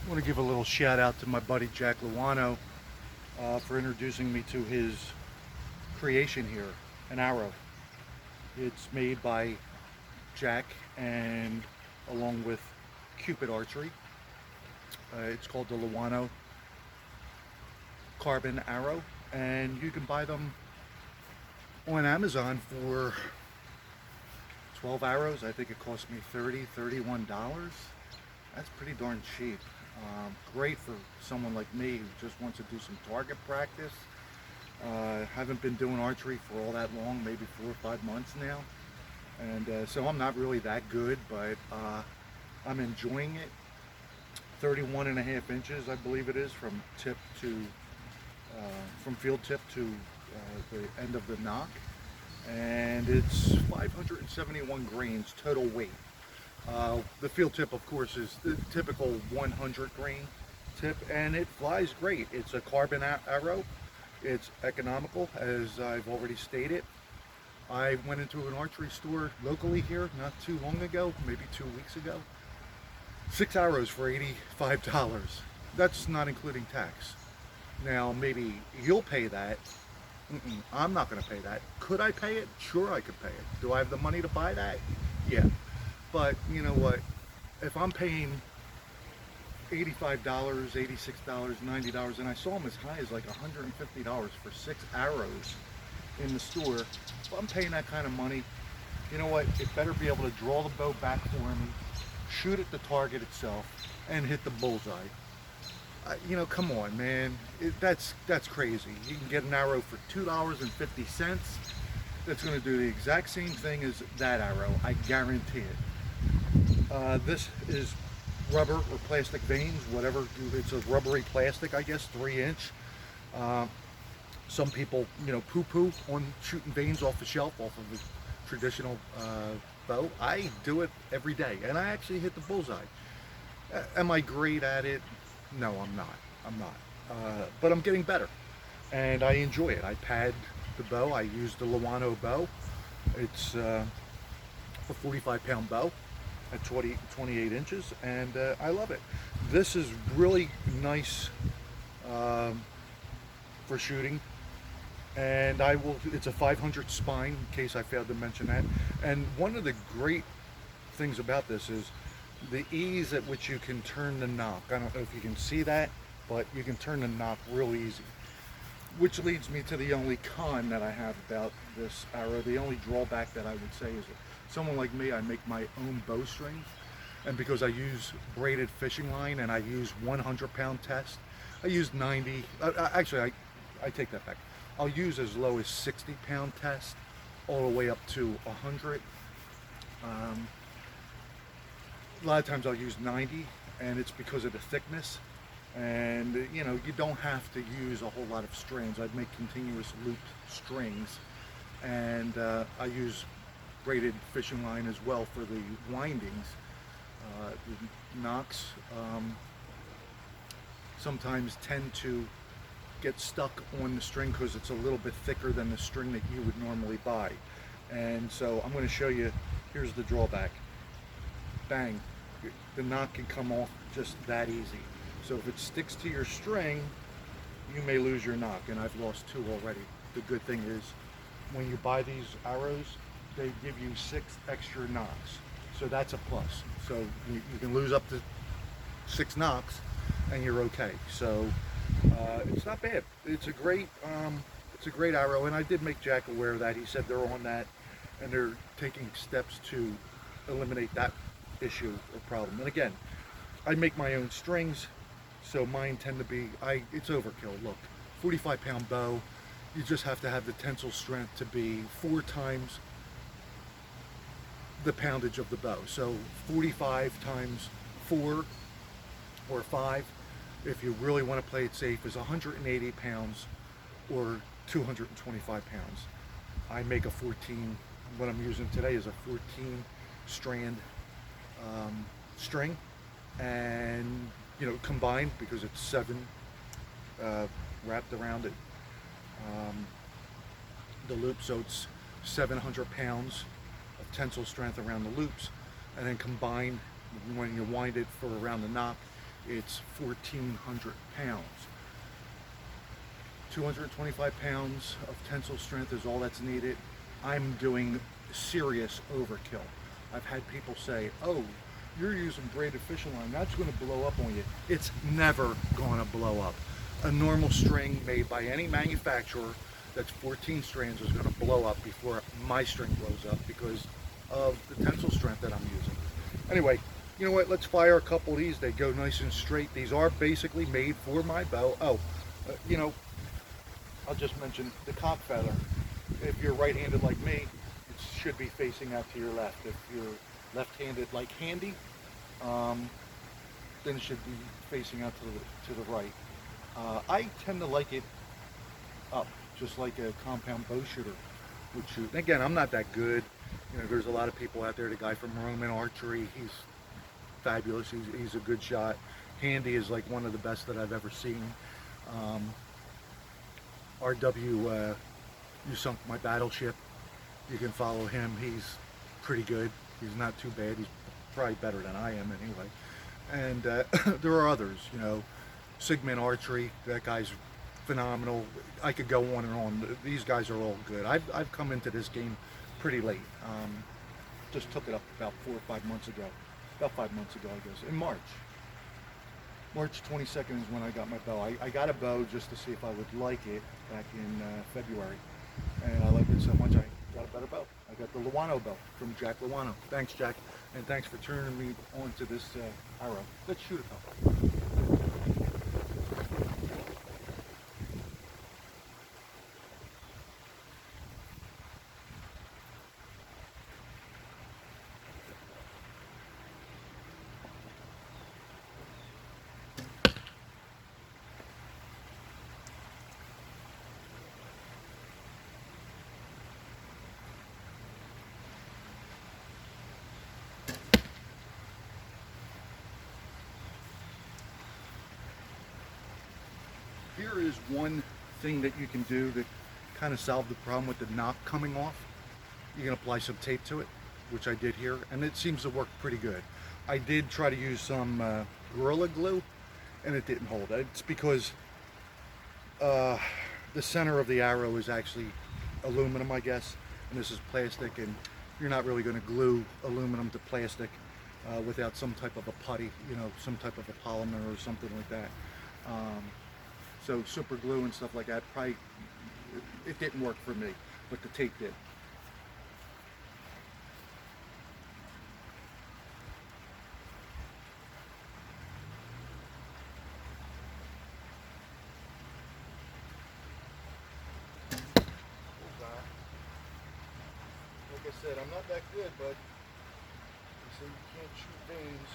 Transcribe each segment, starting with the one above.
I want to give a little shout out to my buddy Jack Luano for introducing me to his creation here, an arrow. It's made by Jack and along with Cupid Archery. It's called the Lwano Carbon arrow, and you can buy them on Amazon for 12 arrows. I think it cost me $31. That's pretty darn cheap. Great for someone like me who just wants to do some target practice. Haven't been doing archery for all that long, maybe 4 or 5 months now, and so I'm not really that good, but I'm enjoying it. 31.5 inches, I believe it is, from tip to from field tip to the end of the nock, and it's 571 grains total weight. The field tip, of course, is the typical 100 grain tip, and it flies great. It's a carbon arrow. It's economical, as I've already stated. I went into an archery store locally here not too long ago, maybe 2 weeks ago. 6 arrows for $85. That's not including tax. Now, maybe you'll pay that. I'm not going to pay that. Could I pay it? Sure, I could pay it. Do I have the money to buy that? Yeah. But you know what? If I'm paying $85, $86, $90, and I saw them as high as like $150 for 6 arrows in the store, if I'm paying that kind of money, you know what? It better be able to draw the bow back for me, shoot at the target itself, and hit the bullseye. You know, come on, man. That's crazy. You can get an arrow for $2.50. That's going to do the exact same thing as that arrow. I guarantee it. This is rubber or plastic vanes, whatever. It's a rubbery plastic, I guess, 3-inch. Some people, you know, poo-poo on shooting vanes off the shelf, off of a traditional bow. I do it every day, and I actually hit the bullseye. Am I great at it? No, I'm not. But I'm getting better, and I enjoy it. I pad the bow. I use the Luano bow. It's a 45-pound bow at 28 inches, and I love it. This is really nice for shooting, and it's a 500 spine, in case I failed to mention that. And one of the great things about this is the ease at which you can turn the nock. I don't know if you can see that, but you can turn the nock real easy. Which leads me to the only con that I have about this arrow. The only drawback that I would say is that someone like me, I make my own bowstring, and because I use braided fishing line and I use 100-pound test, I use 90. Actually, I take that back. I'll use as low as 60-pound test, all the way up to 100. A lot of times I'll use 90, and it's because of the thickness. And you know, you don't have to use a whole lot of strands. I'd make continuous looped strings, and I use braided fishing line as well for the windings. The nocks sometimes tend to get stuck on the string because it's a little bit thicker than the string that you would normally buy. And so I'm going to show you. Here's the drawback. Bang, the nock can come off just that easy. So if it sticks to your string, you may lose your nock, and I've lost 2 already. The good thing is, when you buy these arrows, they give you 6 extra nocks, so that's a plus. So you can lose up to 6 nocks, and you're okay. So it's not bad. It's a great arrow, and I did make Jack aware of that. He said they're on that, and they're taking steps to eliminate that issue or problem. And again, I make my own strings, so mine tend to be, it's overkill. Look, 45-pound bow, you just have to have the tensile strength to be 4 times the poundage of the bow. So 45 times 4 or 5, if you really want to play it safe, is 180 pounds or 225 pounds. I make a 14, what I'm using today is a 14 strand string, and you know, combined, because it's 7 wrapped around it, the loop, so it's 700 pounds of tensile strength around the loops, and then combined, when you wind it for around the nock, it's 1,400 pounds. 225 pounds of tensile strength is all that's needed. I'm doing serious overkill. I've had people say, oh, you're using braided fishing line, that's going to blow up on you. It's never going to blow up. A normal string made by any manufacturer that's 14 strands is going to blow up before my string blows up because of the tensile strength that I'm using. Anyway, you know what, let's fire a couple of these. They go nice and straight. These are basically made for my bow. Oh, you know, I'll just mention the cock feather. If you're right-handed like me, it should be facing out to your left. If you're left-handed like Handy, then it should be facing out to the right. I tend to like it up, just like a compound bow shooter would shoot. And again, I'm not that good. You know, there's a lot of people out there. The guy from Roman Archery, he's fabulous. He's a good shot. Handy is like one of the best that I've ever seen. RW, You Sunk My Battleship. You can follow him. He's pretty good. He's not too bad. He's probably better than I am anyway. And there are others, you know. Sigmund Archery, that guy's phenomenal. I could go on and on. These guys are all good. I've come into this game pretty late. Just took it up about 4 or 5 months ago. About 5 months ago, I guess, in March. March 22nd is when I got my bow. I got a bow just to see if I would like it back in February. And I liked it so much I got a better bow. I got the Luano bow from Jack Lwano. Thanks, Jack. And thanks for turning me on to this arrow. Let's shoot a couple. Here is one thing that you can do to kind of solve the problem with the knock coming off. You can apply some tape to it, which I did here, and it seems to work pretty good. I did try to use some Gorilla Glue, and it didn't hold. It's because the center of the arrow is actually aluminum, I guess, and this is plastic, and you're not really going to glue aluminum to plastic without some type of a putty, you know, some type of a polymer or something like that. So super glue and stuff like that, probably, it didn't work for me, but the tape did. Like I said, I'm not that good, but you see, you can't shoot vanes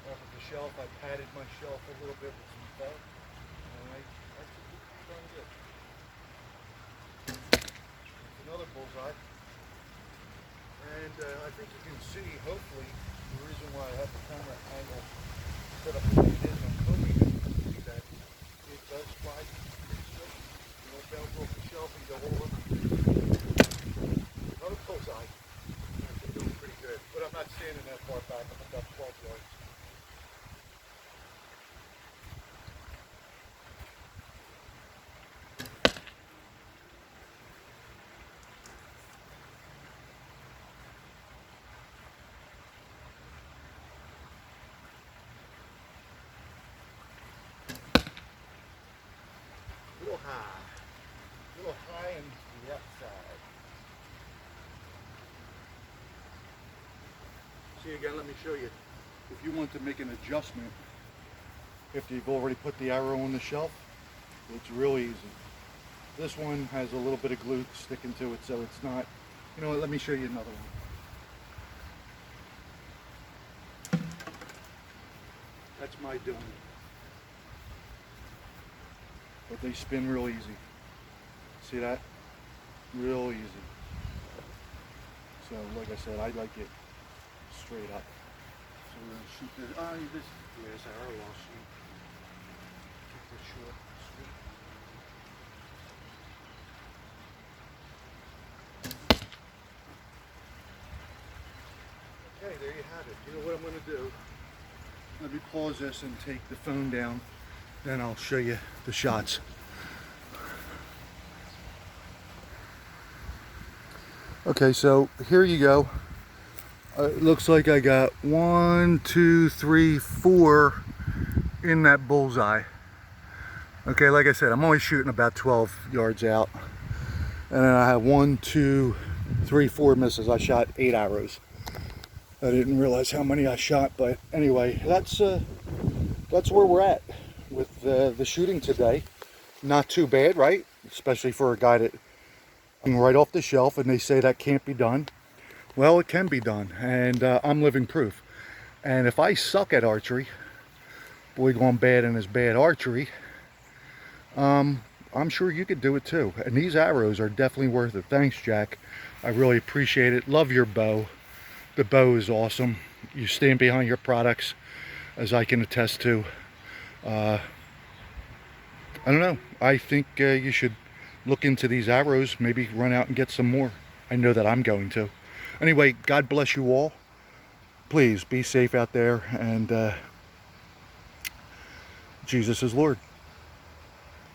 off of the shelf. I padded my shelf a little bit with some felt. I think it's pretty darn good. There's another bullseye. And I think you can see, hopefully, the reason why I have the camera angle set up the way it is, I'm hoping you can see that it does fly pretty straight. You know, bounce off the shelf and go over. Another bullseye. I've been doing pretty good. But I'm not standing that far back. I'm about 12 yards. A little high and to the outside. See again, let me show you. If you want to make an adjustment, if you've already put the arrow on the shelf, it's real easy. This one has a little bit of glue sticking to it, so it's not, you know what, let me show you another one. That's my doing. But they spin real easy. See that? Real easy. So like I said, I like it straight up. So we're gonna shoot this. This arrow I'll shoot. Keep this short, sweet. Okay, there you have it. You know what I'm gonna do? Let me pause this and take the phone down, then I'll show you the shots. Okay, so here you go. It looks like I got 1, 2, 3, 4 in that bullseye. Okay, like I said, I'm only shooting about 12 yards out. And then I have 1, 2, 3, 4 misses. I shot 8 arrows. I didn't realize how many I shot, but anyway, that's where we're at with the shooting today. Not too bad, right? Especially for a guy that right off the shelf, and they say that can't be done. Well, it can be done, and I'm living proof. And if I suck at archery, boy going bad in his bad archery, I'm sure you could do it too. And these arrows are definitely worth it. Thanks, Jack. I really appreciate it. Love your bow. The bow is awesome. You stand behind your products, as I can attest to. I don't know. I think you should look into these arrows, maybe run out and get some more. I know that I'm going to. Anyway, God bless you all. Please be safe out there, and Jesus is Lord.